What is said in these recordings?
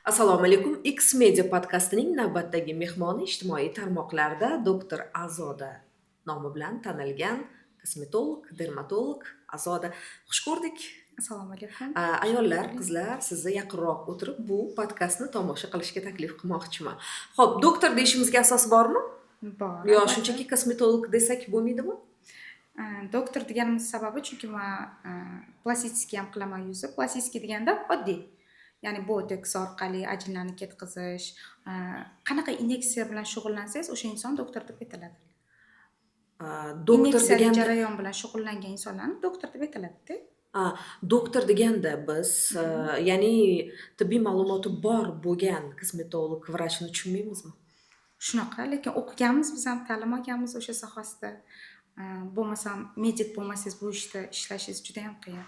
Assalomu alaykum. X-Media podcastining navbatdagi mehmoni ijtimoiy tarmoqlarda doktor Azoda nomi bilan tanilgan kosmetolog, dermatolog Azoda. Xush ko'rdik. Assalomu alaykum. Ayollar, qizlar, sizni yaqinroq o'tirib bu podkastni tomosha qilishga taklif qilmoqchiman. Xo'p, doktor deyishimizga asos bormi? Bor. Yo, albatta. shunchaki kosmetolog desak bo'lmaydimi? Doktor deganimiz sababi chunki men plastistika ham qilaman yuzni. Plastistika deganda oddiy. Ya'ni botoks orqali ajinlarni ketkazish, qanaqa inyeksiya bilan shug'ullansangiz, o'sha inson doktor deb aytiladi. Doktor Inyeksiyali deganda jarayon bilan shug'ullangan insonlarni doktor deb aytiladi-da. doktor deganda biz ya'ni tibbiy ma'lumoti bor bo'lgan kosmetolog, vrachni tushunmaymizmi? Shunaqa, lekin o'qiganmiz, biz ham ta'lim olganmiz o'sha sohasida. Bo'lmasam, medik bo'lmasangiz bu ishda ishlashingiz juda ham qiyin.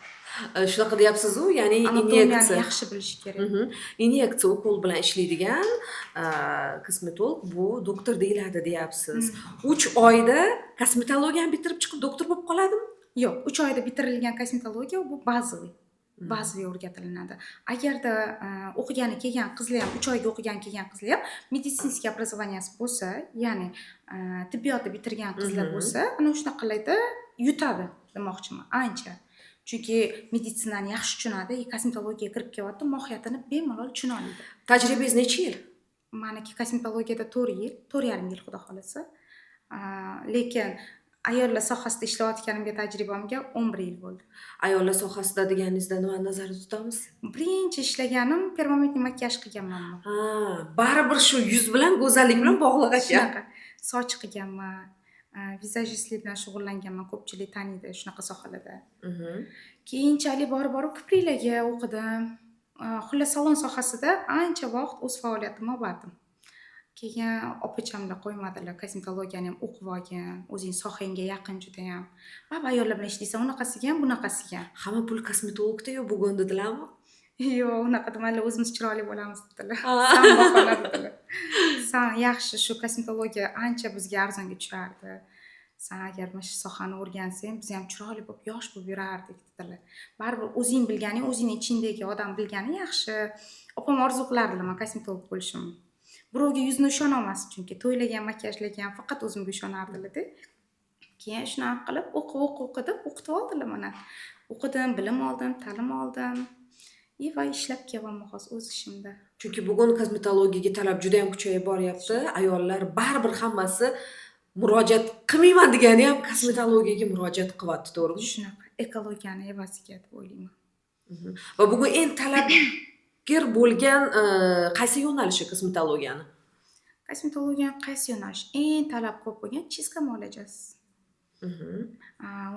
Shunaqa deyapsiz-u, ya'ni Anatomiyani inyeksiya. yaxshi bilish kerak. Inyeksiya ukol bilan ishlaydigan kosmetolog bu doktor deyiladi deyapsiz. 3 oyda kosmetologiyani bitirib chiqib doktor bo'lib qoladimi? Yo'q, 3 oyda bitirilgan kosmetologiya bu bazaviy o'rgatilinadi. Agarda o'qigani kelgan qizlar ham 3 oyga o'qigani kelgan qizlar ham meditsinskiy obrazovaniyasi bo'lsa, ya'ni tibbiyotni bitirgan qizlar bo'lsa, ana shunaqalarda yutadi demoqchiman, ancha. Chunki meditsinani yaxshi tushunadi, kosmetologiyaga kirib kelyapti, mohiyatini bemalol tushuna oladi. Tajribangiz necha yil? Meniki kosmetologiyada 4 yil, 4,5 yil xudo xolasa. Lekin ayollar sohasida ishlayotganimga tajribamga 11 yil bo'ldi. Ayollar sohasida deganingizda nimani nazarda tutamiz? Birinchi ishlaganim permanentniy makiyaj qilganman. Baribir shu yuz bilan, go'zallik bilan bog'liq ekan. Shunaqa. Soch qilganman, vizajistlik bilan shug'ullanganman, ko'pchilik taniydi shunaqa sohalarda. Keyinchalik borib kipriklarga o'qidim. Xullas salon sohasida ancha vaqt o'z faoliyatimni olib bordim. Keyin opachamlar qo'ymadilar, kosmetologiyani ham o'qib olgin, o'zing sohangga yaqin juda ham. Ayollar bilan ishlaysan, unaqasiga ham, bunaqasiga ham. Hamma pul kosmetologda yo'q bugun dedilarmi? Yo'q, unaqa demaydilar, o'zimiz chiroyli bo'lamiz dedilar. San bahona dedilar. San yaxshi, shu kosmetologiya ancha bizga arzonga tushardi. San agar mana shu sohani o'rgansang, biz ham chiroyli bo'lib, yosh bo'lib yurardik dedilar. Baribir o'zing bilganing, o'zing ichingdagi odam bilgani yaxshi. Opam orzu qilardilar men kosmetolog bo'lishimni. Birovga yuzni ishona olmas, chunki to'ylagan, makiyajlagan faqat o'zimga ishonardilar-da. Keyin shunaqa qilib o'qib o'qitib oldilar mana. O'qidim, bilim oldim, ta'lim oldim. Va ishlab kelyapman hozir o'z ishimda. Chunki bugun kosmetologiyaga talab juda ham kuchayib boryapti. Ayollar baribir hammasi murojaat qilmayman degani ham kosmetologiyaga murojaat qilyapti, to'g'rimi? Shunaqa, ekologiyani evaziga deb o'ylayman. Va bugun eng talabgir bo'lgan qaysi yo'nalishi kosmetologiyani? Kosmetologiyani qaysi yo'nalish? Eng talab ko'p bo'lgan chiska muolajasi.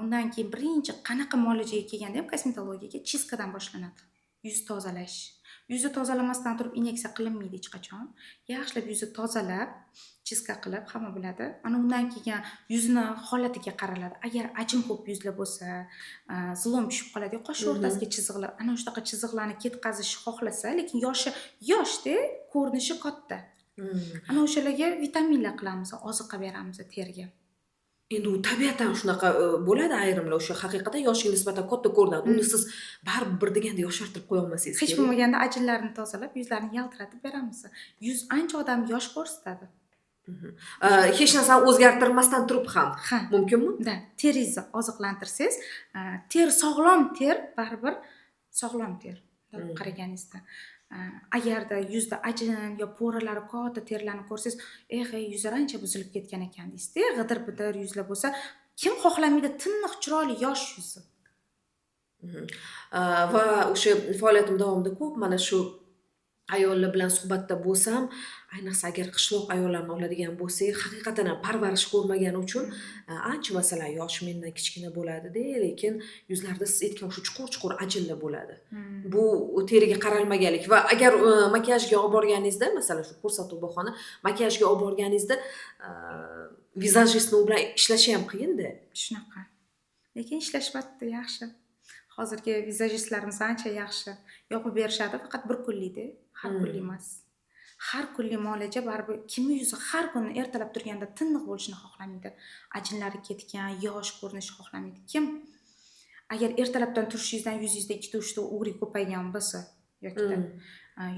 Undan keyin birinchi qanaqa muolajaga kelganda ham kosmetologiyaga chiskadan boshlanadi. Yuz tozalash. Yuzni tozalamasdan turib inyeksiya qilinmaydi hech qachon. Yaxshilab yuzni tozalab, chiska qilib, hamma biladi. Ana undan keyin yuzni holatiga qaraladi. Agar ajin ko'p yuzlar bo'lsa, zilom tushib qoladi, qosh o'rtasiga chiziqlar, ana shunaqa chiziqlarni ketkazishni xohlasa, lekin yoshda, ko'rinishi katta. Ana o'shalarga vitaminlar qilamiz, oziqa beramiz teriga. Endi u tabiatan shunaqa bo'ladi, ayrimlar o'sha haqiqatan yoshga nisbatan katta ko'rinadi. Uni siz baribir deganda yoshartirib qo'ya olmasangiz Hech bo'lmaganda ajinlarni tozalab, yuzlarni yaltiratib beramiz. Yuz ancha odamni yosh ko'rsatadi. Hech narsani o'zgartirmasdan turib ham mumkinmi? Da, teringizni oziqlantirsangiz, ter sog'lom ter, baribir sog'lom ter qaraganingizda. Agarda yuzda ajin yo po'ralari katta terlarni ko'rsangiz, yuzlar ancha buzilib ketgan ekan deysiz-da, g'idir-bidir yuzlar bo'lsa, kim xohlamaydi tiniq, chiroyli yosh yuzni. Va o'sha faoliyatim davomida ko'p mana shu ayollar bilan suhbatda bo'lsam, ayniqsa agar qishloq ayollarini oladigan bo'lsak, haqiqatan ham parvarish ko'rmagani uchun ancha masalan yosh mendan kichkina bo'ladi-da, lekin yuzlarida siz aytgan shu chuqur ajinlar bo'ladi. Bu teriga qaralmaganlik va agar makiyajga olib borganingizda, masalan shu ko'rsatuv bahona makiyajga olib borganingizda vizajistni bilan ishlashi ham qiyin-da. Shunaqa. Lekin ishlashmayapti, yaxshi. Hozirgi vizajistlarimiz ancha yaxshi. Yopib berishadi, faqat bir kunlik-da, har kunlik emas. Har kunlik muolaja baribir kimning yuzi har kuni ertalab turganda tiniq bo'lishini xohlamaydi. Ajinlari ketgan, yosh ko'rinishni xohlamaydi. Kim agar ertalabdan turishingizdan yuzingizda 2-3 ta o'g'ri ko'paygan bo'lsa, yokida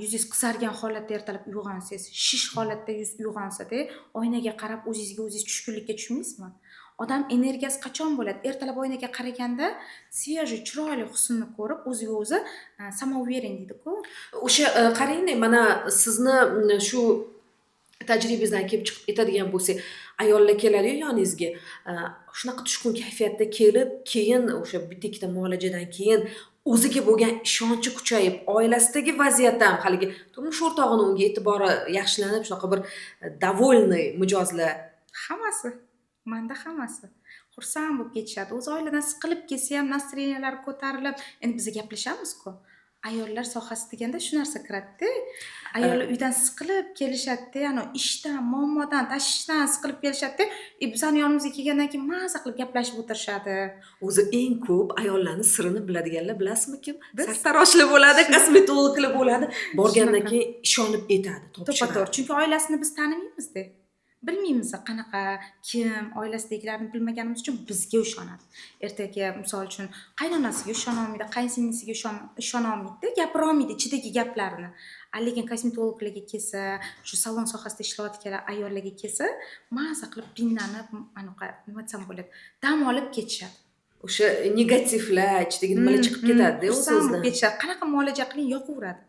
yuzingiz qizargan holatda ertalab uyg'onsangiz, shish holatda yuz uyg'onsa-da, oynaga qarab o'zingizga o'zingiz tushkunlikka tushmaysizmi? Odam energiyasi qachon bo'ladi? Ertalab oynaga qaraganda svejiy, chiroyli husnni ko'rib, o'ziga o'zi samouveren deydi-ku. O'sha qarang-da, mana sizni shu tajribangizdan kelib chiqib aytadigan bo'lsak, ayollar keladi-yu yoningizga, shunaqa tushkun kayfiyatda kelib, keyin o'sha bitta ikkita muolajadan keyin o'ziga bo'lgan ishonchi kuchayib, oilasidagi vaziyat ham haligi turmush o'rtog'ini unga e'tibori yaxshilanib, shunaqa bir довольный mijozlar. Hammasi. Menda hammasi. Xursand bo'lib ketishadi. O'z oiladan siqilib kelsa ham настроениялari ko'tarilib, endi biz gaplashamiz-ku. Ayollar sohasi deganda shu narsa kiradi-da. Ayollar uydan siqilib kelishadi-da, ana ishdan, muammodan, tashvishdan siqilib kelishadi-da, bizani yonimizga kelgandan keyin maza qilib gaplashib o'tirishadi. O'zi eng ko'p ayollarning sirini biladiganlar bilasizmi kim? Sartaroshlar bo'ladi, kosmetologlar bo'ladi. Borgandan keyin ishonib aytadi, topshiradi. To'ppa-to'g'ri, chunki oilasini biz tanimaymiz-da. Bilmaymiz qanaqa, kim, oilasidagilarni bilmaganimiz uchun bizga ishonadi. Ertaga misol uchun qaynonasiga ishona olmaydi, qaysinglisiga ishona olmaydi, gapira olmaydi ichidagi gaplarini. Lekin kosmetologlarga kelsa, shu salon sohasida ishlayotgan ayollarga kelsa, maza qilib pinlanib, anaqa nima desam bo'ladi, dam olib ketishadi. O'sha negativlar ichidagi nimalar chiqib ketadi-da o'z-o'zidan. Ketishadi. Qanaqa muolaja qiling, yoqaveradi.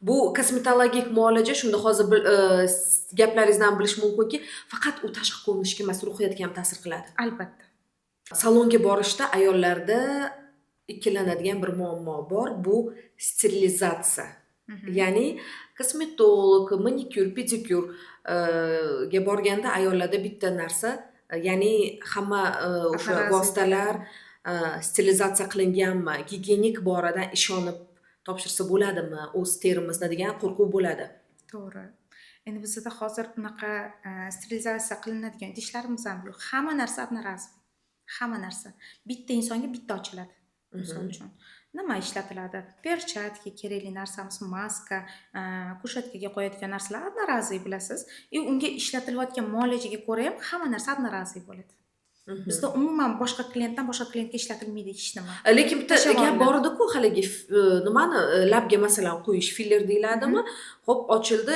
Bu kosmetologik muolaja shunda hozir gaplaringizdan bilish mumkinki, faqat u tashqi ko'rinishga emas, ruhiyatga ham ta'sir qiladi. Albatta. Salonga borishda ayollarda ikkilanadigan bir muammo bor, bu sterilizatsiya. Ya'ni kosmetolog, manikyur, pedikyur ga borganda ayollarda bitta narsa, ya'ni hamma o'sha vositalar sterilizatsiya qilinganmi, gigiyenik boradan ishonib topshirsa bo'ladimi, o'z terimizni degan qo'rquv bo'ladi. To'g'ri. Endi bizda hozir bunaqa sterilizatsiya qilinadigan idishlarimiz ham yo'q. Hamma narsa одноразовый. Hamma narsa. Bitta insonga bitta ochiladi. Misol uchun. Nima ishlatiladi? Perchatka kerakli narsamiz, maska, kushatkaga qo'yadigan narsalar одноразовый bilasiz. Unga ishlatilayotgan muolajaga ko'ra ham hamma narsa одноразовый bo'ladi. Bizda umuman boshqa klientdan boshqa klientga ishlatilmaydi hech nima. Lekin bitta gap bor edi-ku, haligi nimani labga masalan qo'yish, filler deyiladimi? Xo'p, ochildi,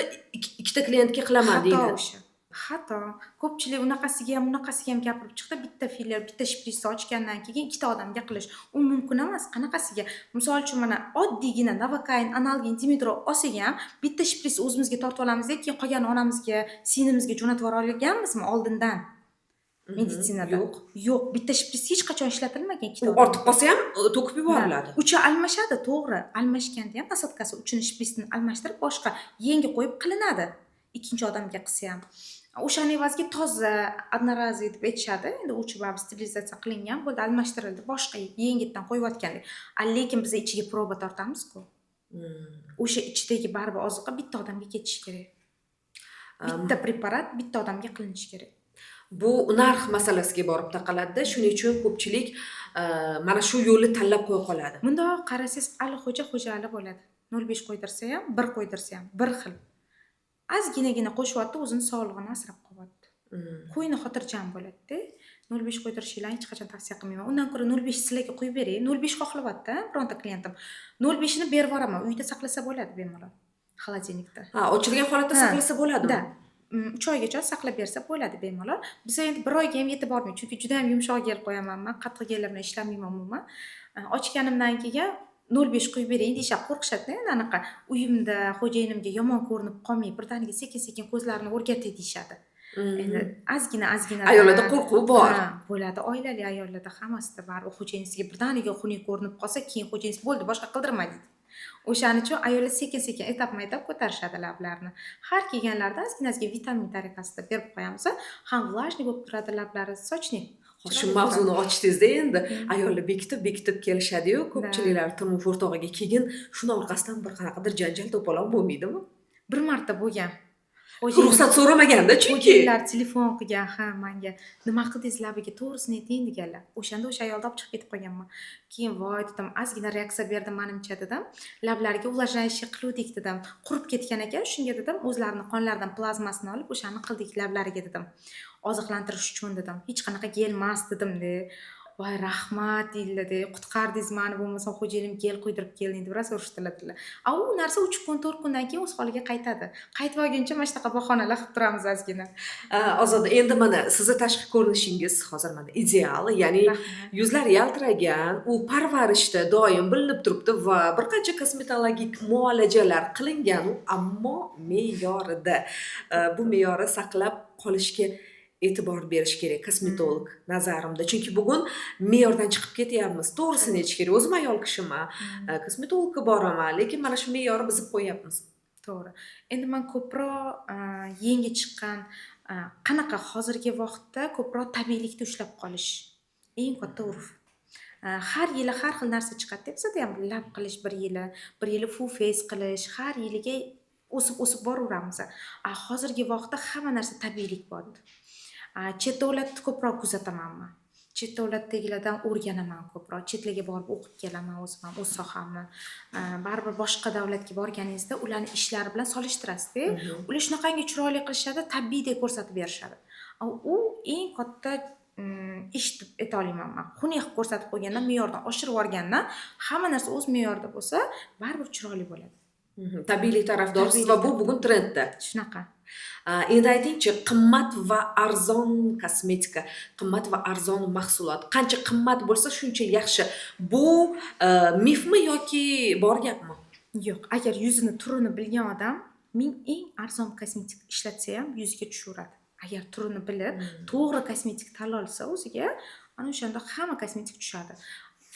ikkita klientga qilaman deyiladi. Xato. Ko'pchilik unaqasiga ham, bunaqasiga ham gapirib chiqdi. Bitta filler, bitta shprisni ochgandan keyin ikkita odamga qilish. U mumkin emas. Qanaqasiga? Misol uchun mana oddiygina Novokain, Analgin, Dimitrov olsak ham bitta shprisni o'zimizga tortib olamiz-da, keyin qolgan onamizga, sinimizga jo'natib yubora olganmizmi oldindan? Meditsinada yo'q, bitta shpris hech qachon ishlatilmagan. U ortib qolsa ham to'kib yuboriladi. Uchi almashadi, to'g'ri. Almashganda ham nasotkasi uchini shprisni almashtirib boshqa yengi qo'yib qilinadi. Ikkinchi odamga qilsa ham. O'shaning evaziga toza, одноразовый deb aytishadi. Endi uchi baribir sterilizatsiya qilingan bo'ldi, almashtirildi, boshqa yengitdan qo'yayotgandek. Lekin biz ichiga proba tortamiz-ku. O'sha ichidagi baribir oziqa bitta odamga ketishi kerak. Bitta preparat bitta odamga qilinishi kerak. Bu narx masalasiga borib taqaladi-da, shuning uchun ko'pchilik mana shu yo'lni tanlab qo'ya qoladi. Bundoq qarasangiz Ali xo'jali bo'ladi. 05 qo'ydirsa ham, 1 qo'ydirsa ham bir xil. Ozginagina qo'shyapti, o'zini sog'lig'ini asrab qolyapti. Qo'yni xotirjam bo'ladi-da. 05 qo'ydirishinglarni hech qachon tavsiya qilmayman. Undan ko'ra 05 sizlarga qo'yib beray. 05 xohlayapti, bironta klientim. 05 ni berib yuboraman, uyda saqlasa bo'ladi bemalol. Xolodilnikda. Ochilgan holatda saqlasa bo'ladimi? Da. 3 oygacha saqlab bersa bo'ladi bemalol. Biz endi 1 oyga ham yetib bormaydi, chunki juda ham yumshoq gel qo'yaman men, qattiq gellar bilan ishlamayman umuman. Ochganimdan keyin 05 qo'yib bering deyishab qo'rqishadi-da, endi anaqa uyimda xo'jayinimga yomon ko'rinib qolmay, birdaniga sekin-sekin ko'zlarini o'rgatay deyishadi. Endi ozgina ayollarda qo'rquv bor. Bo'ladi, oilali ayollarda hammasida bor. Xo'jayinisiga birdaniga xunuk ko'rinib qolsa, keyin xo'jayinisi bo'ldi, boshqa qildirma deydi. O'shaning uchun ayollar sekin-sekin etap-etap ko'tarishadi lablarini. Har kelganlarda ozgina vitamin tariqasida berib qo'yamiz. Ham влажный bo'lib turadi lablari, sochli. Shu mavzuni ochdingizda endi ayollar bekitib kelishadi-yu, ko'pchiliklar turmush o'rtog'iga keyin shuni orqasidan bir qanaqadir janjal to'polon bo'lmaydimi? Bir marta bo'lgan. Ruxsat so'ramaganda chunki. Xo'jayinlar telefon qilgan, menga nima qildingiz labiga, to'g'risini ayting deganlar. O'shanda o'sha ayolni olib chiqib ketib qolganman. Keyin voy dedim, ozgina reaksiya berdi menimcha dedim. Lablariga увлажняющий qildik dedim. Qurib ketgan ekan, shunga dedim, o'zlarini qonlaridan plazmasini olib o'shani qildik lablariga dedim. Oziqlantirish uchun dedim. Hech qanaqa gel emas dedim-da. voy rahmat deyiladi, qutqardingiz mani, bo'lmasa xo'jayinim kel quydirib kelding deb rosa urishtiradilar. U narsa 3 kun 4 kundan keyin o'z holiga qaytadi. Qaytib olguncha mana shunaqa bahonalar qilib turamiz ozgina. Ozoda, endi mana sizni tashqi ko'rinishingiz hozir mana ideal, ya'ni Rahmat. yuzlar yaltiragan, u parvarishda doim bilinib turibdi va bir qancha kosmetologik muolajalar qilingan, ammo me'yorida. Bu me'yori saqlab qolishga e'tibor berish kerak kosmetolog nazarimda. Chunki bugun me'yordan chiqib ketyapmiz. To'g'risini aytish kerak. O'zim ayol kishiman, kosmetologga boraman, lekin mana shu me'yorni buzib qo'yapmiz. To'g'ri. Endi men ko'proq yangi chiqqan qanaqa hozirgi vaqtda ko'proq tabiiylikda ushlab qolish eng katta urf. Har yili har xil narsa chiqadi. Bizda ham lab qilish bir yili full face qilish, har yiliga o'sib boraveramiz. Hozirgi vaqtda hamma narsa tabiiylik bo'ldi. Chet davlatni ko'proq kuzataman men. Chet davlatdagilardan o'rganaman ko'proq. Chetlarga borib o'qib kelaman o'zim ham, o'z sohamni. Baribir boshqa davlatga borganingizda ularning ishlari bilan solishtirasiz-da. Ular shunaqangi chiroyli qilishadi, tabiiydek ko'rsatib berishadi. U eng katta ish deb ayta olaman men. Xunuk qilib ko'rsatib qo'ygandan, me'yordan oshirib yuborgandan, hamma narsa o'z me'yorida bo'lsa, baribir chiroyli bo'ladi. Tabiiylik tarafdorisiz va bu bugun trendda. Shunaqa. Endi aytingchi, qimmat va arzon kosmetika, qimmat va arzon mahsulot qancha qimmat bo'lsa shuncha yaxshi. Bu mifmi yoki bor gapmi? Yo'q, agar yuzini turini bilgan odam eng arzon kosmetik ishlatsa ham yuziga tushaveradi. Agar turini bilib, to'g'ri kosmetik tanlasa o'ziga, ana o'shanda hamma kosmetik tushadi.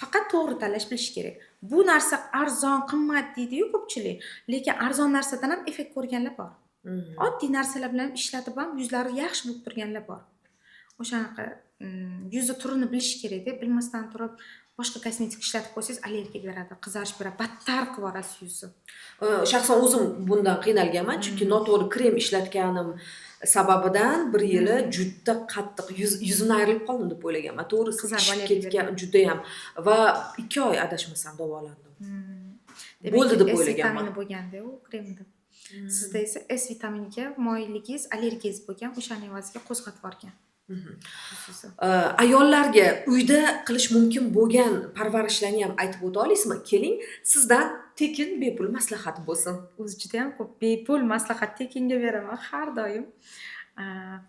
Faqat to'g'ri tanlash bilish kerak. Bu narsa arzon, qimmat deydi-yu ko'pchilik, lekin arzon narsadan ham effekt ko'rganlar bor. Oddiy narsalar bilan ishlatib ham yuzlari yaxshi bo'lib turganlar bor. O'shanaqa yuzi turini bilish kerak-da, bilmasdan turib boshqa kosmetik ishlatib qo'ysangiz allergiya beradi, qizarish beradi, battar qilib yuborasiz yuzni. Shaxsan o'zim bundan qiynalganman, chunki noto'g'ri krem ishlatganim sababidan bir yili juda qattiq yuzimdan ayrilib qoldim deb o'ylaganman. To'g'risi qizarib ketgan juda ham va 2 oy adashmasam davolandim. Bo'ldi deb o'ylaganman. S vitamini bo'lganda u kremda. Sizda esa S vitaminiga moyilligingiz, allergiyangiz bo'lgan, o'shaning evaziga qo'zg'atib yuborgan. Ayollarga uyda qilish mumkin bo'lgan parvarishlarni ham aytib o'ta olasizmi? Keling, sizdan tekin bepul maslahat bo'lsin. O'zi juda ham ko'p bepul maslahat tekinga beraman har doim.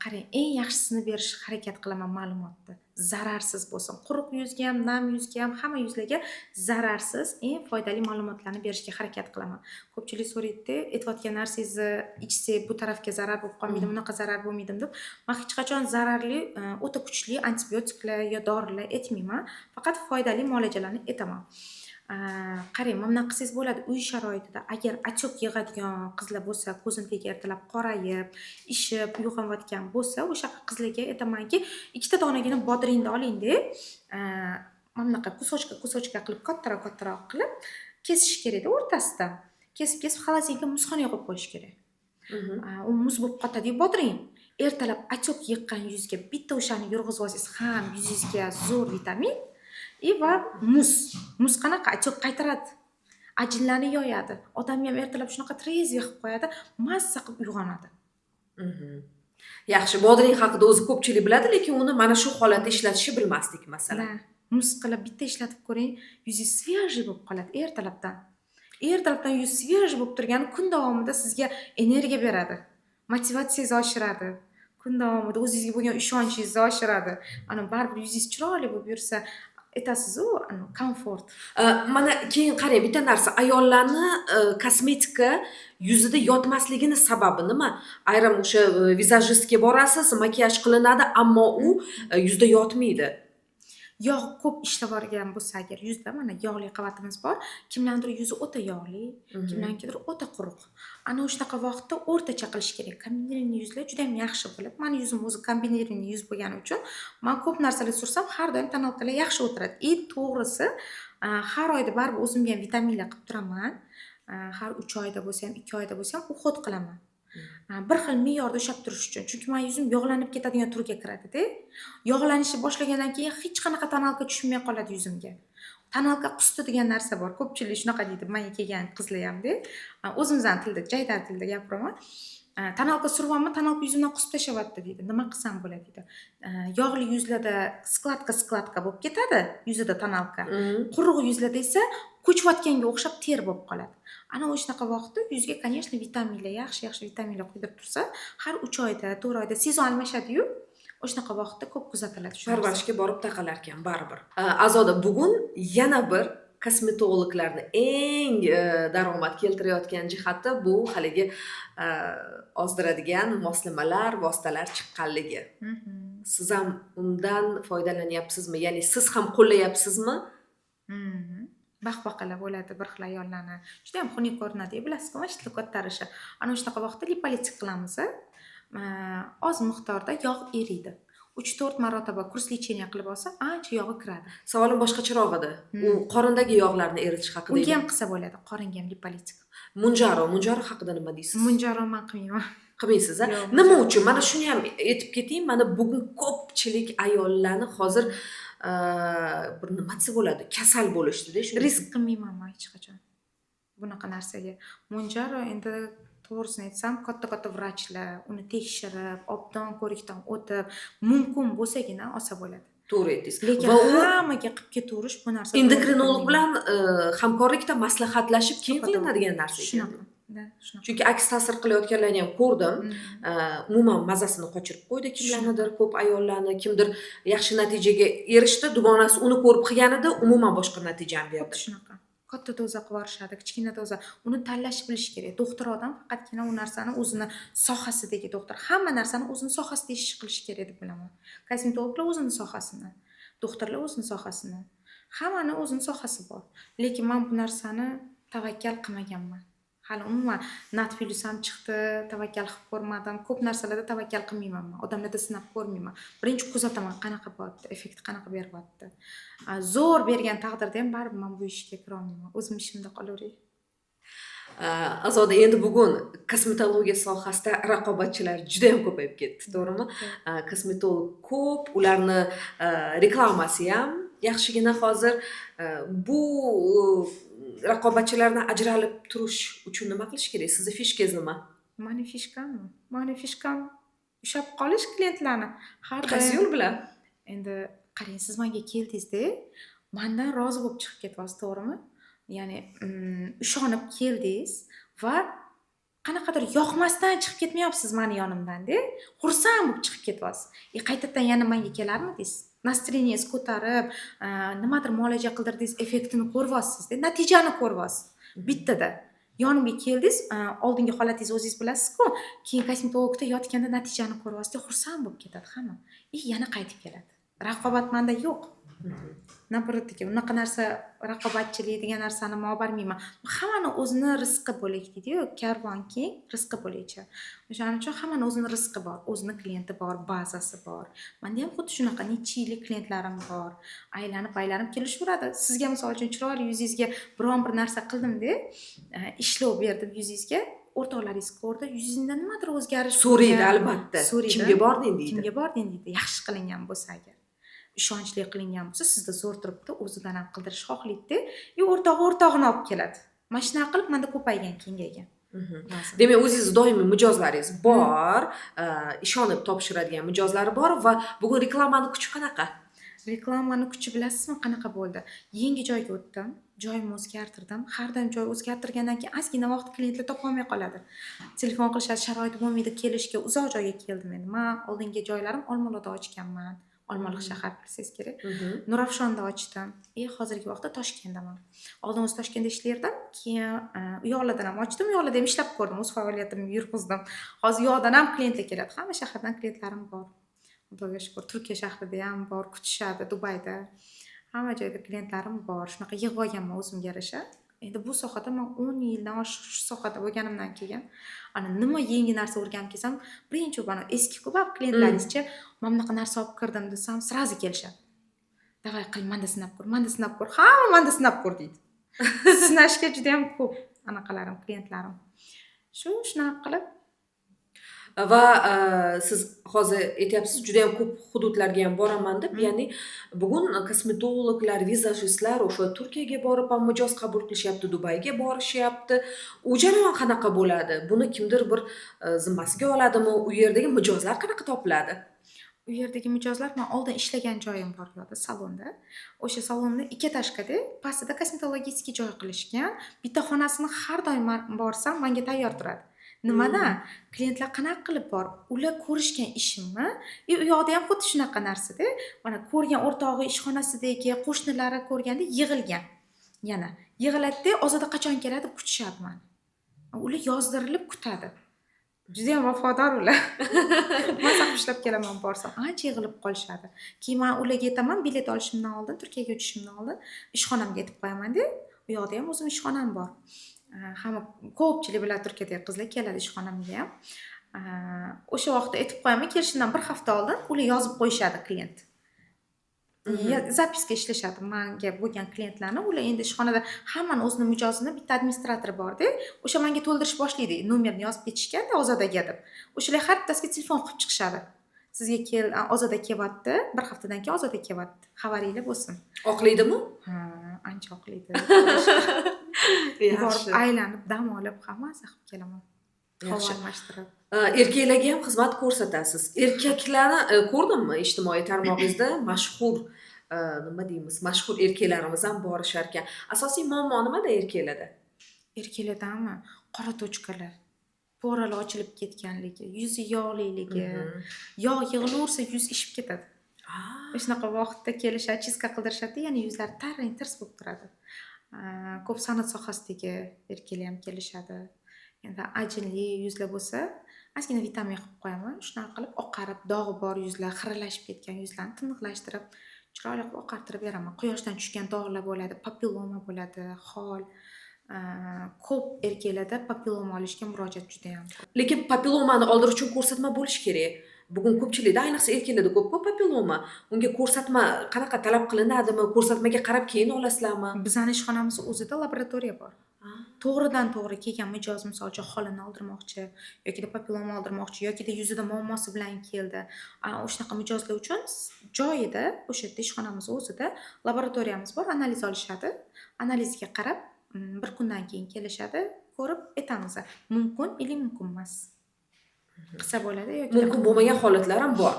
Qarang, eng yaxshisini berishga harakat qilaman ma'lumotni. Zararsiz bo'lsin. Quruq yuzga ham, nam yuzga ham, hamma yuzlarga zararsiz, eng foydali ma'lumotlarni berishga harakat qilaman. Ko'pchilik so'raydi, aytayotgan narsangizni ichsak bu tarafga zarar bo'lib qolmaydi, bunaqa zarar bo'lmaydi deb. Men hech qachon zararli, o'ta kuchli antibiotiklar yo dorilar aytmayman, faqat foydali muolajalarni aytaman. Qarang, mana qilsangiz bo'ladi uy sharoitida. Agar achchiq yig'adigan qizlar bo'lsa, ko'zini tegi ertalab qorayib, ishib, uyg'onayotgan bo'lsa, o'sha qizlarga aytamanki, 2 ta donagina bodringni oling-da, mana bunaqa kusochka qilib kattaroq qilib kesish kerak-da o'rtasidan. Kesib xolodilnikka muzxonaga qo'yib qo'yish kerak. U muz bo'lib qotadi bodring. Ertalab achchiq yiqqan yuzga bitta o'shani yurg'izib olsangiz ham yuzingizga zo'r vitamin va muz qanaqa achchiq qaytaradi, ajinlarni yoyadi. Odam ham ertalab shunaqa trezve qilib qo'yadi, mazza qilib uyg'onadi. Yaxshi, bodring haqida o'zi ko'pchilik biladi, lekin uni mana shu holatda ishlatishni bilmasdik masalan. Muz qilib bitta ishlatib ko'ring, yuzingiz svejiy bo'lib qoladi ertalabdan. Ertalabdan yuz svejiy bo'lib turgani kun davomida sizga energiya beradi, motivatsiyangizni oshiradi. Kun davomida o'zingizga bo'lgan ishonchingizni oshiradi. Ana baribir yuzingiz chiroyli bo'lib yursa, aytasiz-ku, komfort. Mana keyin qarang, bitta narsa, ayollarni kosmetika yuzida yotmasligini sababi nima? Ayrim o'sha vizajistga borasiz, makiyaj qilinadi, ammo u yuzda yotmaydi. Yog' ko'p ishlab olgan bo'lsa agar yuzda mana yog'li qavatimiz bor, kimlardir yuzi o'ta yog'li, kimlarnikidir o'ta quruq. Ana o'shanaqa vaqtda o'rtacha qilish kerak. Kombinirованный yuzlar juda ham yaxshi bo'ladi. Meni yuzim o'zi kombinirованный yuz bo'lgani uchun men ko'p narsalar sursam har doim tonalkalar yaxshi o'tiradi. To'g'risi, har oyda baribir o'zimga ham vitaminlar qilib turaman. Har 3 oyda bo'lsa ham, 2 oyda bo'lsa ham uhod qilaman. Bir xil me'yorda ushlab turish uchun. Chunki men yuzim yog'lanib ketadigan turga kiradi-da. Yog'lanishni boshlagandan keyin hech qanaqa tonalka tushmay qoladi yuzimga. Tonalka qusti degan narsa bor. Ko'pchilik shunaqa deydi, menga kelgan qizlar hamda. O'zimizdan tilda, jaydar tilda gapiraman. tonalka suryapman, tonalka yuzimdan qusib tashyapti deydi. Nima qilsam bo'ladi deydi. Yog'li yuzlarda skladka bo'lib ketadi, yuzida tonalka. Quruq yuzlarda esa ko'chayotganga o'xshab ter bo'lib qoladi. Ana o'shunaqa vaqtda yuzga, конечно, vitaminlar, yaxshi vitaminlar quydirib tursa, har 3 oyda, 4 oyda sezon almashadi-yu, o'shunaqa vaqtda ko'p kuzatiladi. Parvarishga borib taqalar ekan baribir. Azoda, bugun yana bir kosmetologlarni eng daromad keltirayotgan jihati bu haligi ozdiradigan moslamalar, vositalar chiqqanligi. Siz ham undan foydalanyapsizmi? Ya'ni siz ham qo'llayapsizmi? Baqbaqalar bo'ladi bir xil ayollarni. Juda ham xunuk ko'rinadi, bilasizku, mashitli ko'tarishi. Ana shunaqa vaqtda lipolitik qilamiz. Oz miqdorda yog' eriydi. 3-4 marotaba kurs lecheniya qilib olsa, ancha yog'i kiradi. Savolim boshqacharoq edi. U qorindagi yog'larni eritish haqida edi. Unga ham qilsa bo'ladi, qoringa ham lipolitik. Munjaro haqida nima deysiz? Munjaro men qilmayman. Qilmaysiz-a? Nima uchun? Mana shuni ham aytib ketayim. Mana bugun ko'pchilik ayollarni hozir bir nima desa bo'ladi, kasal bo'lishdi-da, shu risk qilmayman men hech qachon bunaqa narsaga. Munjaro endi to'g'risini aytsam, katta vrachlar uni tekshirib, obdon ko'rikdan o'tib, mumkin bo'lsagina olsa bo'ladi. To'g'ri aytdingiz. Lekin hammaga qilib ketaverish bu narsa. Endokrinolog bilan hamkorlikda maslahatlashib keyin qilinadigan narsa ekan. Shunaqa. Chunki aks ta'sir qilayotganlarni ham ko'rdim. Umuman mazasini qochirib qo'ydi kimlarnidir, ko'p ayollarni, kimdir yaxshi natijaga erishdi, dugonasi uni ko'rib qilganida umuman boshqa natija berdi. Shunaqa. Katta doza qilib yuborishadi, kichkina doza. Uni tanlash bilish kerak. Doktor odam faqatgina u narsani o'zini sohasidagi doktor. Hamma narsani o'zini sohasida ish qilish kerak deb bilaman. Kosmetologlar o'zini sohasini, doktorlar o'zini sohasini. Hammani o'zini sohasi bor. Lekin men bu narsani tavakkal qilmaganman. Hali umuman Natfilus ham chiqdi, tavakkal qilib ko'rmadim. Ko'p narsalarda tavakkal qilmayman men. Odamlarda sinab ko'rmayman. Birinchi kuzataman qanaqa bo'lyapti, effekt qanaqa beryapti. Zo'r bergan taqdirda ham baribir men bu ishga kira olmayman. O'zim ishimda qolaveray. Azoda, endi bugun kosmetologiya sohasida raqobatchilar juda ham ko'payib ketdi, to'g'rimi? Kosmetolog ko'p, ularni reklamasi ham yaxshigina hozir. Bu raqobatchilardan ajralib turish uchun nima qilish kerak? Sizning fishkangiz nima? Mani fishkam ushlab qolish klientlarni. Har qaysi yo'l bilan? Endi qarang, siz menga keldingiz-da, mendan rozi bo'lib chiqib ketyapsiz, to'g'rimi? Ya'ni ishonib keldingiz va qanaqadir yoqmasdan chiqib ketmayapsiz meni yonimdan-da. Xursand bo'lib chiqib ketyapsiz. Qaytadan yana menga kelarmidingiz? Nastreniyangiz ko'tarib, nimadir muolaja qildirdingiz, effektini ko'ryapsiz-da, natijani ko'ryapsiz. Bittada yonimga keldingiz, oldingi holatingizni o'zingiz bilasiz-ku, keyin kosmetologda yotganda natijani ko'ryapsiz, xursand bo'lib ketadi hamma. Yana qaytib keladi. Raqobat menda yo'q. Naprotiv, unaqa narsa, raqobatchilik degan narsani men olib bormayman. Hammani o'zini rizqi bo'lik deydi-ku, karvon keng, rizqi bo'licha. O'shaning uchun hammani o'zini rizqi bor, o'zini klienti bor, bazasi bor. Menda ham xuddi shunaqa necha yillik klientlarim bor. Aylanib kelishaveradi. Sizga misol uchun chiroyli yuzingizga biron bir narsa qildim-da, ishlov berdim yuzingizga, o'rtoqlaringiz ko'rdi, yuzingda nimadir o'zgarish so'raydi albatta. Kimga bording deydi. Kimga bording deydi. Yaxshi qilingan bo'lsa agar. Ishonchli qilingan bo'lsa, sizda zo'r turibdi, o'zidan ham qildirish xohlaydi-da, o'rtog'ini olib keladi. Mana shunaqa qilib menda ko'paygan, kengaygan. Demak, o'zingiz doimiy mijozlaringiz bor, ishonib topshiradigan mijozlari bor va bugun reklamani kuchi qanaqa? Reklamani kuchi bilasizmi, qanaqa bo'ldi? Yangi joyga o'tdim, joyimni o'zgartirdim. Har doim joy o'zgartirgandan keyin ozgina vaqt klientlar topolmay qoladi. Telefon qilishadi, sharoit bo'lmaydi kelishga, uzoq joyga keldim endi. Men oldingi joylarim Olmaliqda ochganman. Olmaliq shahar bilsangiz kerak. Nurafshonda ochdim. Hozirgi vaqtda Toshkentdaman. Oldin o'z Toshkentda ishlardim, keyin Yo'qlardan ham ochdim, Yo'qlarda ham ishlab ko'rdim, o'z faoliyatimni yurg'izdim. Hozir Yo'qdan ham klientlar keladi. Hamma shahardan klientlarim bor. Xudoga shukr, Turkiya shahrida ham bor, kutishadi, Dubayda. Hamma joyda klientlarim bor. Shunaqa yig'ib olganman o'zimga yarasha. Endi bu sohada men 10 yildan oshiq shu sohada bo'lganimdan keyin, ana nima yangi narsa o'rganib kelsam, birinchi bana eski ko'p klientlaringizcha, "Men bunaqa narsa olib kirdim" desam, srazi kelishadi. "Davay qil, menda sinab ko'r." Hamma menda sinab ko'r deydi. Sinashga juda ham ko'p anaqalarim, klientlarim. Shunaqa qilib Va siz hozir aytyapsiz, juda ham ko'p hududlarga ham boraman deb, ya'ni bugun kosmetologlar, vizajistlar o'sha Turkiyaga borib ham mijoz qabul qilishyapti, Dubayga borishyapti. U jarayon qanaqa bo'ladi? Buni kimdir bir zimmasiga oladimi? U yerdagi mijozlar qanaqa topiladi? U yerdagi mijozlar, men oldin ishlagan joyim bor edi salonda. O'sha salonda ikki etажkada pastida kosmetologический joy qilishgan. Bitta xonasini har doim borsam menga tayyor turadi. Nimadan? Klientlar qanaqa qilib borib, ular ko'rishgan ishimni, u yoqda ham xuddi shunaqa narsa-da. Mana ko'rgan o'rtog'i ishxonasidagi qo'shnilari ko'rganda yig'ilgan. Yana yig'iladi-da, ozada qachon keladi kutishadi meni. Ular yozdirilib kutadi. Juda ham vafodor ular. Maza ushlab kelaman borsam, ancha yig'ilib qolishadi. Keyin men ularga aytaman, bilet olishimdan oldin, Turkiyaga uchishimdan oldin ishxonamga aytib qo'yaman-da. U yoqda ham o'zim ishxonam bor. Hamma ko'pchilik bilan Turkiyadagi qizlar keladi ishxonamga ham. O'sha vaqtda aytib qo'yaman, kelishimdan bir hafta oldin ular yozib qo'yishadi klient. Zapiska ishlashadi menga bo'lgan klientlarni. Ular endi ishxonada hammani o'zini mijozini bitta administratori bor-da. O'sha menga to'ldirish boshlaydi. Nomerni yozib ketishganda ozodaga deb. O'shalar har bittasiga telefon qilib chiqishadi. Sizga ozoda kelyapti, bir haftadan keyin ozoda kelyapti. Xabaringlar bo'lsin. Oqlaydimi? Ha, ancha oqlaydi. Yaxshi. Borib aylanib, dam olib, hammasi qilib kelaman. Yaxshi. Almashtirib. Erkaklarga ham xizmat ko'rsatasiz. Erkaklarni ko'rdimmi ijtimoiy tarmog'ingizda mashhur nima deymiz, mashhur erkaklarimiz ham borishar ekan. Asosiy muammo nimada erkaklarda? Erkaklardanmi? Qora tochkalar. Po'rali ochilib ketganligi, yuzi yog'liligi, yog' yig'ilaversa yuz ishib ketadi. Shunaqa vaqtda kelishadi, chiska qildirishadi, yana yuzlari tarang tirs bo'lib turadi. Ko'p san'at sohasidagi erkaklar ham kelishadi. Endi ajinli yuzlar bo'lsa, ozgina vitamin qilib qo'yaman. Shunaqa qilib oqarib, dog'i bor yuzlar, xiralashib ketgan yuzlarni tiniqlashtirib, chiroyli qilib oqartirib beraman. Quyoshdan tushgan dog'lar bo'ladi, papilloma bo'ladi, xol. Ko'p erkaklarda papilloma olishga murojaat juda ham ko'p. Lekin papillomani oldirish uchun ko'rsatma bo'lishi kerak. Bugun ko'pchilikda, ayniqsa erkaklarda ko'p papilloma. Unga ko'rsatma qanaqa talab qilinadimi? Ko'rsatmaga qarab keyin olasizlarmi? Bizning ishxonamiz o'zida laboratoriya bor. To'g'ridan to'g'ri kelgan mijoz, misol uchun holini oldirmoqchi yoki papilloma oldirmoqchi yoki yuzida muammosi bilan keldi. O'shaqa mijozlar uchun joyida, o'sha yerda ishxonamiz o'zida laboratoriyamiz bor, analiz olishadi. Analizga qarab bir kundan keyin kelishadi, ko'rib aytamiz, mumkin yoki mumkin emas. Qilsa bo'ladi yoki Mumkin bo'lmagan holatlar ham bor.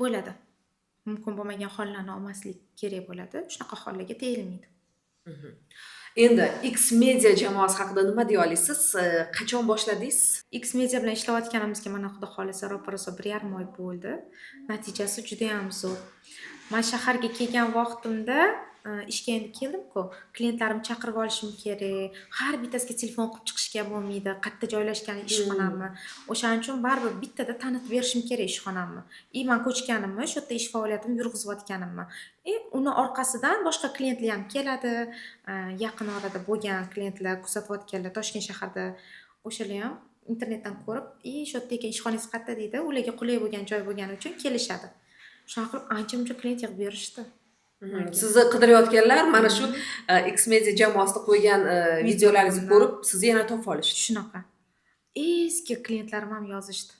Bo'ladi. Mumkin bo'lmagan hollarni olmaslik kerak bo'ladi. Shunaqa hollarga tegilmaydi. Endi X-Media jamoasi haqida nima deya olasiz? Qachon boshladingiz? X-Media bilan ishlayotganimizga mana xudo xolisa ro'paraso 1,5 oy bo'ldi. Natijasi juda ham zo'r. Men shaharga kelgan vaqtimda ishga endi keldim-ku, klientlarim chaqirib olishim kerak. Har bittasiga telefon qilib chiqishga bo'lmaydi. Qayerda joylashgani ishxonamni. O'shaning uchun baribir bittada tanitib berishim kerak ishxonamni. Men ko'chganimni, shu yerda ish faoliyatimni yurg'izayotganimni. Uni orqasidan boshqa klientlar ham keladi. Yaqin orada bo'lgan klientlar, kuzatayotganlar Toshkent shahrida o'shalar ham internetdan ko'rib, shu yerdagi ishxonangiz qayerda deydi, ularga qulay bo'lgan joy bo'lgani uchun kelishadi. Shunaqa qilib ancha-muncha klient yig'ib berishdi. Sizni qidirayotganlar mana shu X-Media jamoasida qo'ygan videolaringizni ko'rib, sizni yana topib olishdi. Shunaqa. Eski klientlarim ham yozishdi.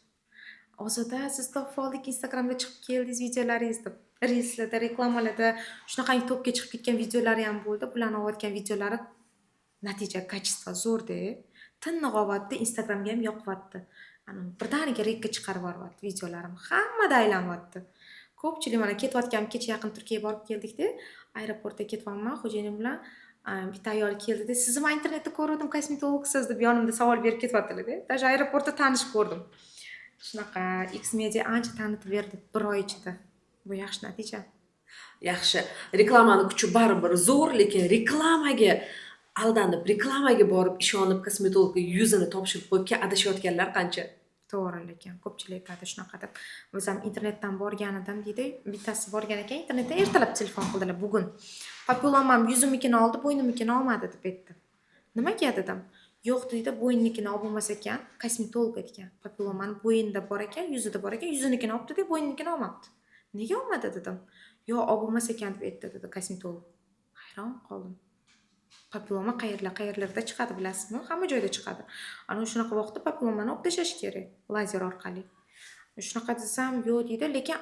Ozoda, siz topib oldik, Instagramda chiqib keldingiz videolaringiz deb. Reelslarda, reklamalarda shunaqa to'pga chiqib ketgan videolari ham bo'ldi. Bularni olayotgan videolari natija, kачество zo'rda. Tinni g'ovatda Instagramga ham yoqyapti. Birdaniga rekka chiqarib yuryapti videolarim. Hammada aylanyapti. Ko'pchilik mana ketayotgan kecha yaqin Turkiyaga borib keldik-da, aeroportda ketyapman, xo'jayinim bilan bitta ayol keldi-da, sizni men internetda ko'rdim, kosmetologsiz deb yonimda savol berib ketyaptilar-da. Даже aeroportda tanish ko'rdim. Shunaqa X-Media ancha tanitib berdi 1 oy ichida. Bu yaxshi natija. Yaxshi. Reklamani kuchi baribir zo'r, lekin reklamaga aldanib, reklamaga borib ishonib kosmetologga yuzini topshirib qo'yib adashayotganlar qancha? To'g'ri, lekin ko'pchilik aytadi shunaqa deb. Biz ham internetdan borgan edim deydi. Bittasi borgan ekan, internetdan ertalab telefon qildilar bugun. Papillomam yuzimnikini oldi, bo'ynimnikini olmadi deb aytdi. Nimaga dedim? Yo'q deydi, bo'ynimnikini olib bo'lmas ekan, kosmetolog ekan. Papillomani bo'yinda bor ekan, yuzida bor ekan, yuzinikini olibdi-da, bo'ynimnikini olmabdi. Nega olmadi dedim. Yo'q, olib bo'lmas ekan deb aytdi dedi kosmetolog. Hayron qoldim. Papilloma qayerlarda chiqadi bilasizmi? Hamma joyda chiqadi. Ana shunaqa vaqtda papillomani olib tashlash kerak lazer orqali. Shunaqa desam, yo'q deydi, lekin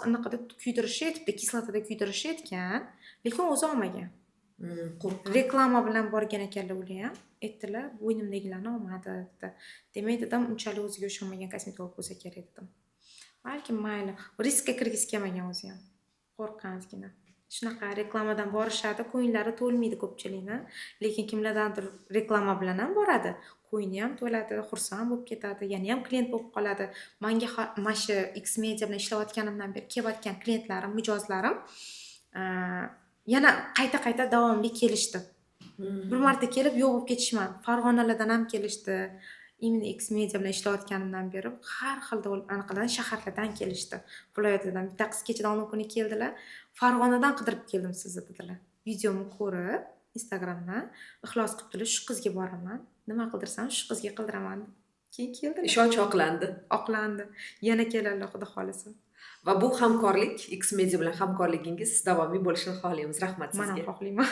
anaqada kuydirishi aytibdi, kislotada kuydirishi aytgan, lekin o'zi olmagan. Qo'rqqan. Reklama bilan borgan ekanlar ular ham. Aytdilar, bo'ynimdagilarni olmadi dedi. Demak dedim, unchalik o'ziga ishonmagan kosmetolog bo'lsa kerak dedim. Balkim mayli, riskka kirgisi kelmagan o'zi ham. Qo'rqqan ozgina. Shunaqa reklamadan borishadi, ko'nglari to'lmaydi ko'pchilikni, lekin kimlardandir reklama bilan ham boradi. Ko'ngli ham to'ladi, xursand bo'lib ketadi, yana ham klient bo'lib qoladi. Menga mana shu X Media bilan ishlayotganimdan beri kelayotgan klientlarim, mijozlarim yana qayta davomli kelishdi. Bir marta kelib yo'q bo'lib ketishmadi. Farg'onalardan ham kelishdi. Imенно X Media bilan ishlayotganimdan beri har xil anaqadan shaharlardan kelishdi. Viloyatlardan. Bittasi kechadan oldin kuni keldilar. Farg'onadan qidirib keldim sizni dedilar. Videomni ko'rib, Instagramdan ixlos qilibdilar, shu qizga boraman. Nima qildirsam, shu qizga qildiraman. Keyin keldilar. Ishonch oqlandi. Oqlandi. Yana keladilar, xudo xolisa. Va bu hamkorlik, X Media bilan hamkorligingiz davomiy bo'lishini xohlaymiz. Rahmat Men ham sizga. xohlayman.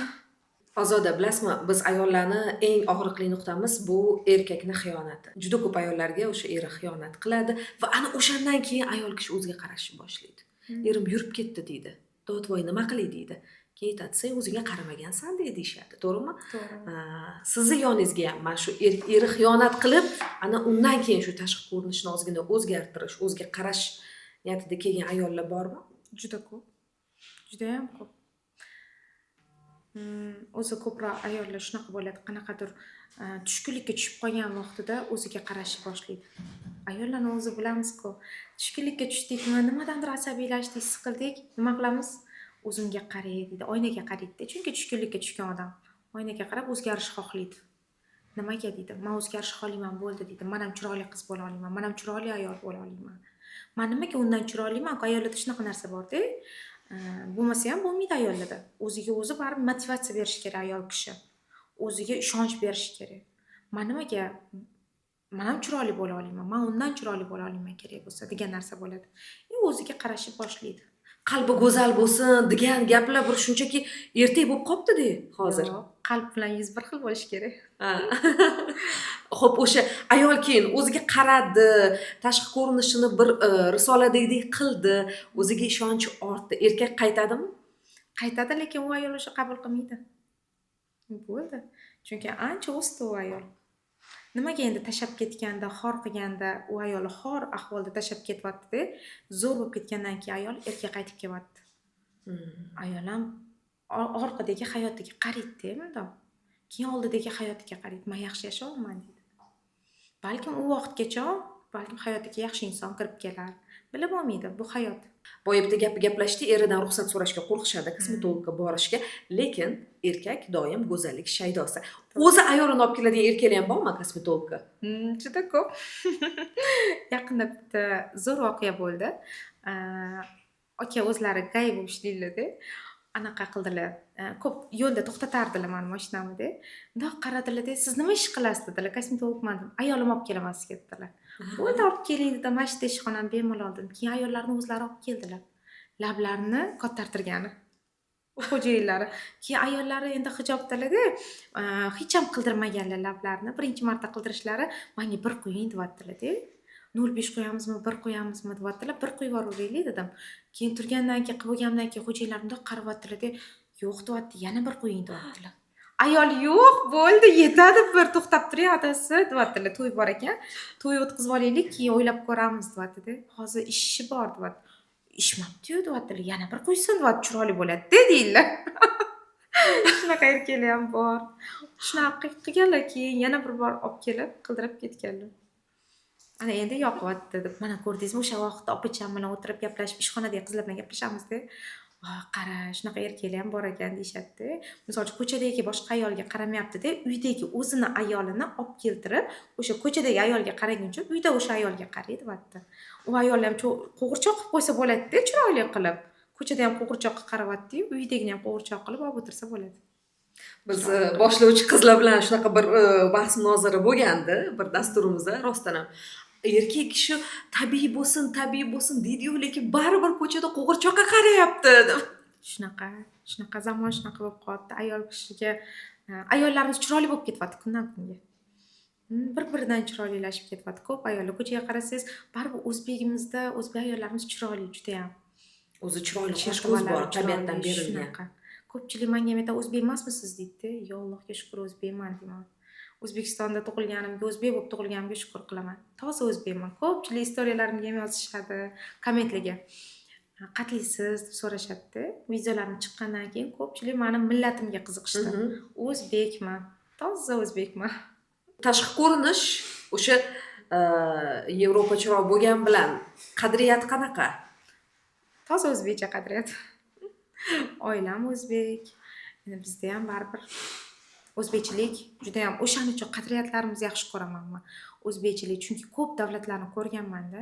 Ozoda, bilasizmi, biz ayollarni eng og'riqli nuqtamiz bu erkakni xiyonati. Juda ko'p ayollarga o'sha eri xiyonat qiladi va ana o'shandan keyin ayol kishi o'ziga qarashni boshlaydi. Erim yurib ketdi deydi. Dodvoy nima qilay deydi. Keyin aytadi, sen o'zingga qaramagansan deyishadi. To'g'rimi? To'g'ri. Sizni yoningizga ham mana shu eri xiyonat qilib, ana undan keyin shu tashqi ko'rinishni ozgina o'zgartirish, o'ziga qarash niyatida kelgan ayollar bormi? Juda ko'p. Juda ham ko'p. O'zi ko'proq ayollar shunaqa bo'ladi, qanaqadir tushkunlikka tushib qolgan vaqtida o'ziga qarashni boshlaydi. Ayollarni o'zi bilamiz-ku, tushkunlikka tushdikmi, nimadandir asabiylashdik, siqildik, nima qilamiz? O'zimga qaray deydi, oynaga qaraydi. Chunki tushkunlikka tushgan odam oynaga qarab o'zgarish xohlaydi. Nimaga deydi? Men o'zgarish xohlayman, bo'ldi deydi. Men ham chiroyli qiz bo'la olaman, men ham chiroyli ayol bo'la olaman. Men nimaga undan chiroyliman? Ayollarda shunaqa narsa bor-da. Bo'lmasa ham bo'lmaydi ayollarda. O'ziga o'zi baribir motivatsiya berish kerak ayol kishi. O'ziga ishonch berish kerak. Men nimaga men ham chiroyli bo'la olaman, men undan chiroyli bo'la olaman kerak bo'lsa degan narsa bo'ladi. O'ziga qarashni boshlaydi. Qalbi go'zal bo'lsin degan gaplar bir shunchaki ertak bo'lib qopti-da hozir. Yo'q, qalb bilan yuz bir xil bo'lish kerak. Xo'p, o'sha ayol keyin o'ziga qaradi, tashqi ko'rinishini bir risoladagidek qildi, o'ziga ishonchi ortdi. Erkak qaytadimi? Qaytadi, lekin u ayol o'sha qabul qilmaydi. Bo'ldi. Chunki ancha o'sdi u ayol. Nimaga endi tashab ketganda, xor qilganda, u ayol xor ahvolda tashab ketyapti-da, zo'r bo'lib ketgandan keyin ayol erkak qaytib kelyapti. Ayol ham orqadagi hayotiga qaraydi-da, bundoq. Keyin oldidagi hayotiga qaraydi. Men yaxshi yashayapman deydi. Balkim u vaqtgacha, balkim hayotiga yaxshi inson kirib kelar. Bilib olmaydi, bu hayot. Boyibda gaplashdi, eridan ruxsat so'rashga qo'rqishadi, kosmetologga borishga, lekin erkak doim go'zallik shaydosi. O'zi ayolini olib keladigan erkaklar ham bormi kosmetologga? Juda ko'p. Yaqinda bitta zo'r voqea bo'ldi. Aka o'zlari gay bo'lib ishlaydilar-da. Anaqa qildilar. Ko'p yo'lda to'xtatardilar meni mashinamni-da. Bundoq qaradilar-da, siz nima ish qilasiz dedilar. Kosmetologman dedim. Ayolim olib kelaman sizga dedilar. Bo'ldi, olib keling dedim. Mana shu ishxonani bemalol dedim. Keyin ayollarni o'zlari olib keldilar. Lablarini kattartirgani. Xo'jayinlari. Keyin ayollari endi hijobdalar-da, hech ham qildirmaganlar lablarini. Birinchi marta qildirishlari, menga bir qo'ying deyaptilar-da. 0.5 qo'yamizmi, 1 qo'yamizmi deyaptilar. 1 qo'yib yuboraylik dedim. Keyin turgandan keyin qilib bo'lgandan keyin xo'jayinlar bundoq qarayaptilar-da, yo'q deyapti, yana 1 qo'ying deyaptilar. Ayol yo'q, bo'ldi, yetadi, bir to'xtab turing adasi deyaptilar. To'y bor ekan. To'y o'tkazib olaylik, keyin o'ylab ko'ramiz deyapti-da. Hozir ishi bor deyapti. Ishmabdi-yu deyaptilar. Yana 1 qo'ysin deyapti, chiroyli bo'ladi-da deydilar. Shunaqa erkaklar ham bor. Shunaqa qilganlar, keyin yana bir bor olib kelib, qildirib ketganlar. Ana endi yoqyapti deb. Mana ko'rdingizmi, o'sha vaqtda opacham bilan o'tirib gaplashib, ishxonadagi qizlar bilan gaplashamiz-da. Qara, shunaqa erkaklar ham bor ekan deyshadi-da. Misol uchun ko'chadagi boshqa ayolga qaramayapti-da, uydagi o'zini ayolini olib keltirib, o'sha ko'chadagi ayolga qaraguncha uyda o'sha ayolga qaraydi deyapti. U ayol ham qo'g'irchoq qilib qo'ysa bo'ladi-da, chiroyli qilib. Ko'chada ham qo'g'irchoqqa qarayapti-yu, uydagini ham qo'g'irchoq qilib olib o'tirsa bo'ladi. Biz boshlovchi qizlar bilan shunaqa bir bahs munozara bo'lgandi, bir dasturimizda rostdan ham. Erkak kishi tabiiy bo'lsin deydi-yu, lekin baribir ko'chada qo'g'irchoqqa qarayapti deb. Shunaqa zamon shunaqa bo'lib qoldi. Ayol kishiga Ayollarimiz chiroyli bo'lib ketyapti kundan kunga. Bir-biridan chiroylilashib ketyapti. Ko'p ayollar ko'chaga qarasangiz, baribir o'zbek ayollarimiz chiroyli judayam. O'zi chiroyli qosh ko'z Chertovalari bor, tabiatdan chiroyli, berilgan. shunaqa. Ko'pchilik menga aytadi, "O'zbek emasmisiz?" deydi. "Yo, Allohga shukur o'zbekman" deyman. O'zbekistonda tug'ilganimga, o'zbek bo'lib tug'ilganimga shukur qilaman. Toza o'zbekman. Ko'pchilik istoriyalarimga ham yozishadi, kommentlarga. "Qatlisiz?" deb so'rashadi-da. Videolarim chiqqandan keyin ko'pchilik meni millatimga qiziqishdi. O'zbekman. Toza o'zbekman. Tashqi ko'rinish o'sha Yevropachiroq bo'lgan bilan qadriyat qanaqa? Toza o'zbekcha qadriyat. Oilam o'zbek. Endi bizda ham baribir o'zbekchilik juda ham o'shaning uchun qadriyatlarimizni yaxshi ko'raman men. O'zbekchilik, chunki ko'p davlatlarni ko'rganman-da.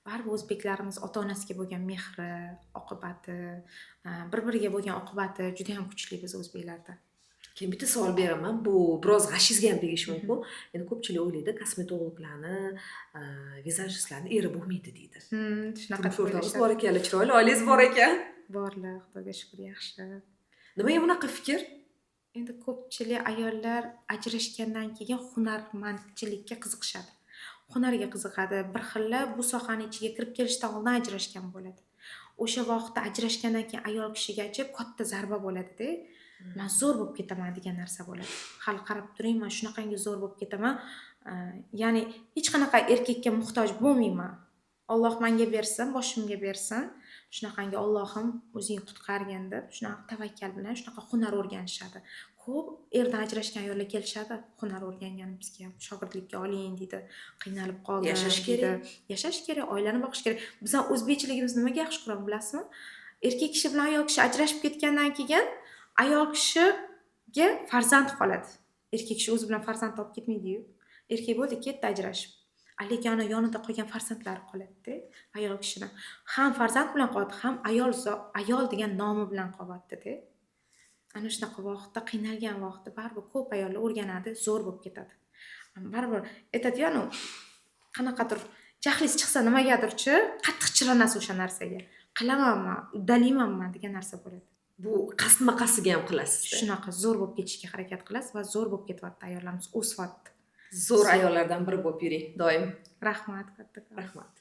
Baribir o'zbeklarimiz ota-onasiga bo'lgan mehri, oqibati, bir-biriga bo'lgan oqibati juda ham kuchli biz o'zbeklarda. Keyin bitta savol beraman. Bu biroz g'ashingizga ham tegishi mumkin. Endi ko'pchilik o'ylaydi, kosmetologlarni, vizajistlarni eri bo'lmaydi deydi. Shunaqa Turmush o'rtog'ingiz bor ekan, chiroyli oilangiz bor ekan. Borlar, Xudoga shukur yaxshi. Nimaga bunaqa fikr? Endi ko'pchilik ayollar ajrashgandan keyin hunarmandchilikka qiziqishadi. Hunarga qiziqadi. Bir xilla bu sohaning ichiga kirib kelishdan oldin ajrashgan bo'ladi. O'sha vaqtda ajrashgandan keyin ayol kishigacha katta zarba bo'ladi-da. Men zo'r bo'lib ketaman degan narsa bo'ladi. Hali qarab turing, men shunaqangi zo'r bo'lib ketaman. Ya'ni hech qanaqa erkakka muhtoj bo'lmayman. Alloh menga bersin, boshimga bersin. Shunaqangi Allohim o'zing qutqargin deb, shunaqa tavakkal bilan shunaqa hunar o'rganishadi. Ko'p erdan ajrashgan ayollar kelishadi, hunar o'rgangan bizga ham shogirdlikka oling deydi. Qiynalib qoldim. Yashash kerak. Yashash kerak, oilani boqish kerak. Bizning o'zbekchiligimizni nimaga yaxshi ko'ramiz, bilasizmi? Erkak kishi bilan ayol kishi ajrashib ketgandan keyin ayol kishiga farzand qoladi. Erkak kishi o'zi bilan farzand olib ketmaydi-yu. Erkak bo'ldi, ketdi ajrashib. Lekin yonida qolgan farzandlari qoladi-da. Ayol kishidan ham farzand bilan qoladi, ham ayol degan nomi bilan qoladi-da. Ana shunaqa vaqtda, qiynalgan vaqtda baribir ko'p ayollar o'rganadi, zo'r bo'lib ketadi. Baribir aytadi-yu, qanaqadir jahlingiz chiqsa nimagadirchi, qattiq chiranasiz o'sha narsaga. Qilamanman, uddalaymanman degan narsa bo'ladi. Bu qasdma-qasdiga ham qilasizda. Shunaqa zo'r bo'lib ketishga harakat qilasiz va zo'r bo'lib ketyapti ayollarimiz, o'syapti. Zo'r ayollardan biri bo'lib yuring doim. Rahmat, katta. Rahmat.